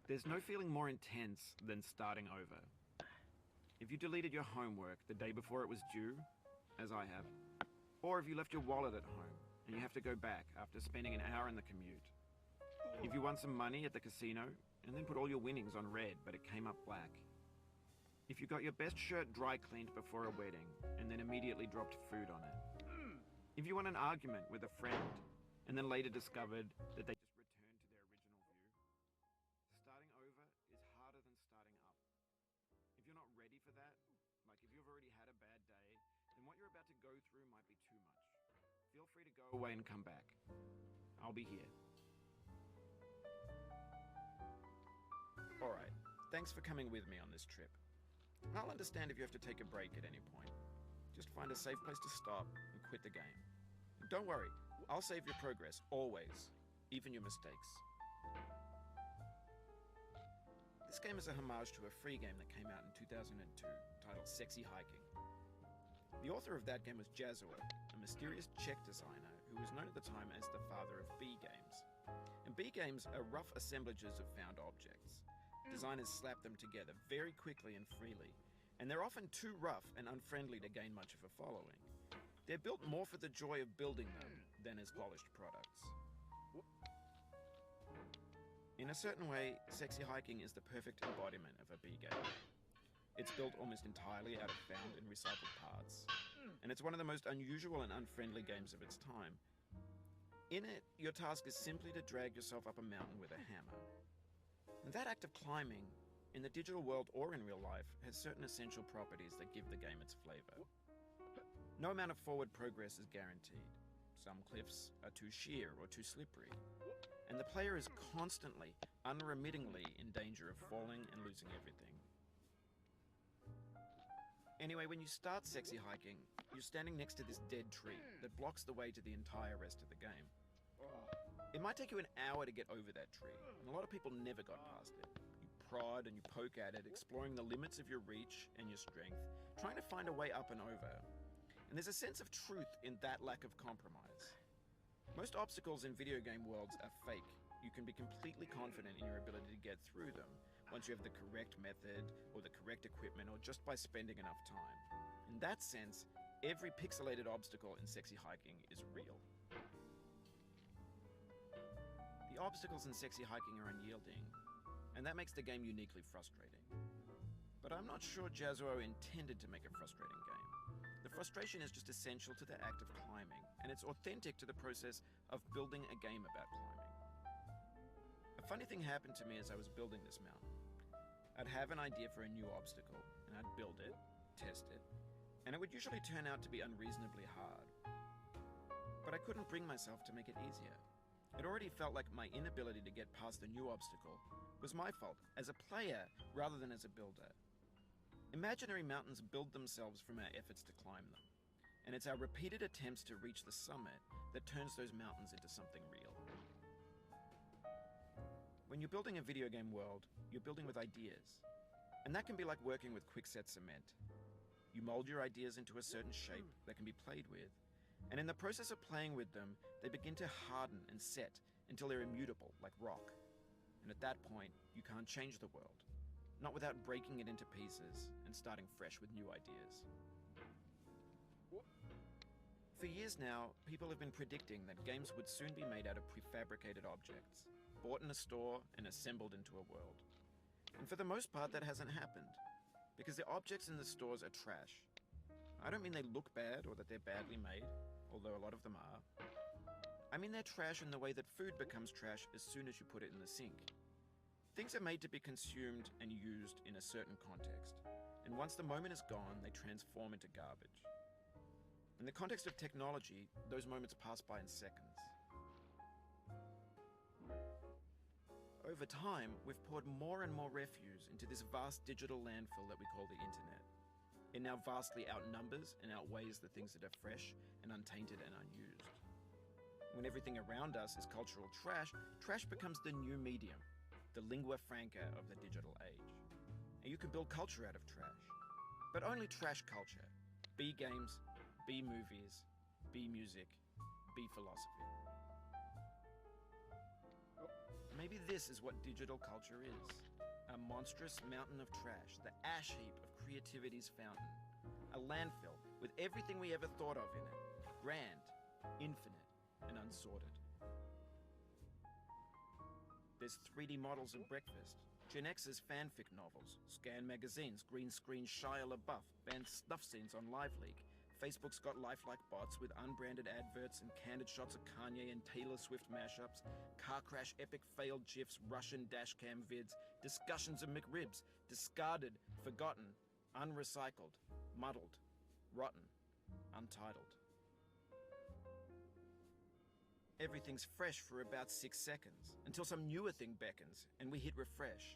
There's no feeling more intense than starting over. If you deleted your homework the day before it was due, as I have, or if you left your wallet at home and you have to go back after spending an hour in the commute. If you won some money at the casino and then put all your winnings on red but it came up black. If you got your best shirt dry cleaned before a wedding and then immediately dropped food on it. If you won an argument with a friend and then later discovered that they just returned to their original view. Starting over is harder than starting up. If you're not ready for that, like if you've already had a bad day, then what you're about to go through might be too much. Feel free to go away and come back. I'll be here. Alright, thanks for coming with me on this trip. I'll understand if you have to take a break at any point. Just find a safe place to stop and quit the game. And don't worry, I'll save your progress, always, even your mistakes. This game is a homage to a free game that came out in 2002, titled Sexy Hiking. The author of that game was Jazuo, a mysterious Czech designer who was known at the time as the father of B games. And B games are rough assemblages of found objects. Designers slap them together very quickly and freely, and they're often too rough and unfriendly to gain much of a following. They're built more for the joy of building them than as polished products. In a certain way, Sexy Hiking is the perfect embodiment of a B game. It's built almost entirely out of found and recycled parts, and it's one of the most unusual and unfriendly games of its time. In it, your task is simply to drag yourself up a mountain with a hammer. And that act of climbing, in the digital world or in real life, has certain essential properties that give the game its flavor. No amount of forward progress is guaranteed. Some cliffs are too sheer or too slippery. And the player is constantly, unremittingly in danger of falling and losing everything. Anyway, when you start Sexy Hiking, you're standing next to this dead tree that blocks the way to the entire rest of the game. It might take you an hour to get over that tree, and a lot of people never got past it. You prod and you poke at it, exploring the limits of your reach and your strength, trying to find a way up and over. And there's a sense of truth in that lack of compromise. Most obstacles in video game worlds are fake. You can be completely confident in your ability to get through them once you have the correct method or the correct equipment or just by spending enough time. In that sense, every pixelated obstacle in Sexy Hiking is real. The obstacles in Sexy Hiking are unyielding, and that makes the game uniquely frustrating. But I'm not sure Jazuo intended to make a frustrating game. The frustration is just essential to the act of climbing, and it's authentic to the process of building a game about climbing. A funny thing happened to me as I was building this mountain. I'd have an idea for a new obstacle, and I'd build it, test it, and it would usually turn out to be unreasonably hard. But I couldn't bring myself to make it easier. It already felt like my inability to get past the new obstacle was my fault as a player rather than as a builder. Imaginary mountains build themselves from our efforts to climb them, and it's our repeated attempts to reach the summit that turns those mountains into something real. When you're building a video game world, you're building with ideas, and that can be like working with quickset cement. You mold your ideas into a certain shape that can be played with, and in the process of playing with them, they begin to harden and set until they're immutable, like rock. And at that point, you can't change the world, not without breaking it into pieces and starting fresh with new ideas. For years now, people have been predicting that games would soon be made out of prefabricated objects, bought in a store and assembled into a world. And for the most part, that hasn't happened, because the objects in the stores are trash. I don't mean they look bad or that they're badly made, although a lot of them are. I mean they're trash in the way that food becomes trash as soon as you put it in the sink. Things are made to be consumed and used in a certain context, and once the moment is gone, they transform into garbage. In the context of technology, those moments pass by in seconds. Over time, we've poured more and more refuse into this vast digital landfill that we call the internet. It now vastly outnumbers and outweighs the things that are fresh and untainted and unused. When everything around us is cultural trash, trash becomes the new medium, the lingua franca of the digital age. And you can build culture out of trash, but only trash culture. B games, B movies, B music, B philosophy. Maybe this is what digital culture is. A monstrous mountain of trash, the ash heap of creativity's fountain. A landfill with everything we ever thought of in it. Grand, infinite, and unsorted. There's 3D models of breakfast, Gen X's fanfic novels, scan magazines, green screen Shia LaBeouf, banned snuff scenes on LiveLeak. Facebook's got lifelike bots with unbranded adverts and candid shots of Kanye and Taylor Swift mashups, car crash epic failed GIFs, Russian dashcam vids, discussions of McRibs, discarded, forgotten, unrecycled, muddled, rotten, untitled. Everything's fresh for about 6 seconds, until some newer thing beckons, and we hit refresh.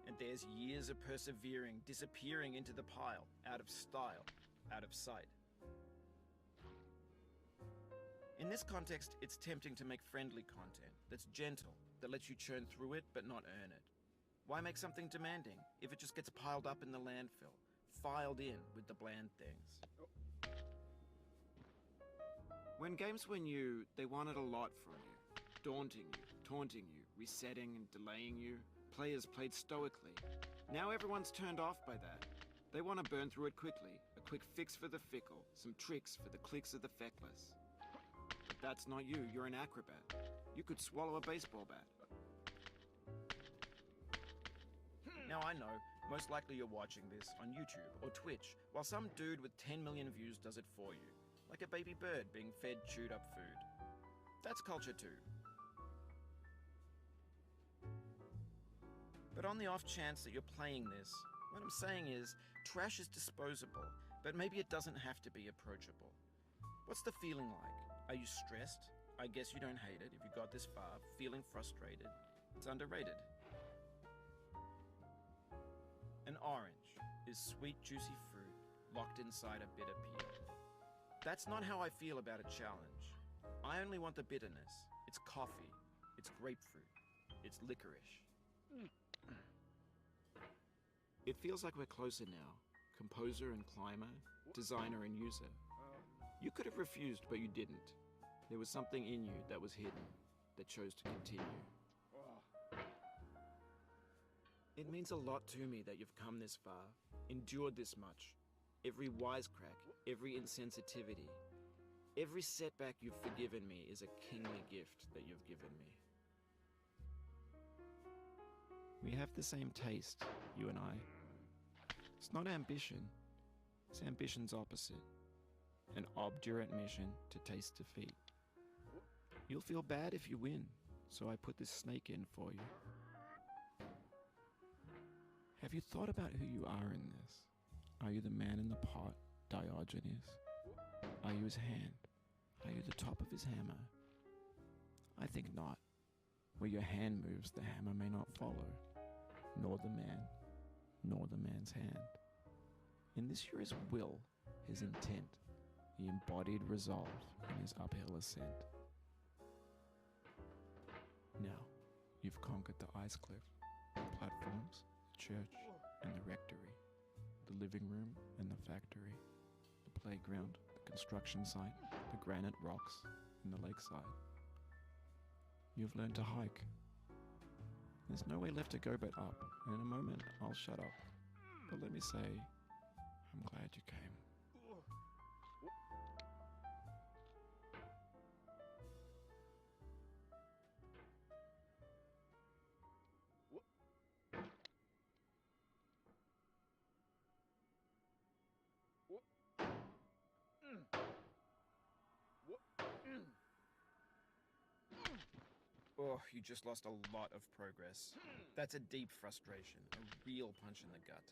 And there's years of persevering, disappearing into the pile, out of style, out of sight. In this context, it's tempting to make friendly content that's gentle, that lets you churn through it but not earn it. Why make something demanding if it just gets piled up in the landfill, filed in with the bland things? When games were new, they wanted a lot from you. Daunting you, taunting you, resetting and delaying you. Players played stoically. Now everyone's turned off by that. They want to burn through it quickly. A quick fix for the fickle. Some tricks for the clicks of the feckless. But that's not you. You're an acrobat. You could swallow a baseball bat. Now I know, most likely you're watching this on YouTube or Twitch, while some dude with 10 million views does it for you. Like a baby bird being fed chewed up food. That's culture too. But on the off chance that you're playing this, what I'm saying is, trash is disposable, but maybe it doesn't have to be approachable. What's the feeling like? Are you stressed? I guess you don't hate it if you got this far. Feeling frustrated? It's underrated. An orange is sweet, juicy fruit locked inside a bitter peel. That's not how I feel about a challenge. I only want the bitterness. It's coffee. It's grapefruit. It's licorice. It feels like we're closer now. Composer and climber, designer and user. You could have refused, but you didn't. There was something in you that was hidden, that chose to continue. It means a lot to me that you've come this far, endured this much. Every wisecrack, every insensitivity, every setback you've forgiven me is a kingly gift that you've given me. We have the same taste, you and I. It's not ambition, it's ambition's opposite. An obdurate mission to taste defeat. You'll feel bad if you win, so I put this snake in for you. Have you thought about who you are in this? Are you the man in the pot, Diogenes? Are you his hand? Are you the top of his hammer? I think not. Where your hand moves, the hammer may not follow, nor the man, nor the man's hand. In this you're his will, his intent, the embodied resolve in his uphill ascent. Now, you've conquered the ice cliff, the platforms, the church, and the rectory, the living room and the factory, the playground, the construction site, the granite rocks, and the lakeside. You've learned to hike. There's no way left to go but up, and in a moment I'll shut up. But let me say, I'm glad you came. Oh, you just lost a lot of progress. That's a deep frustration, a real punch in the gut.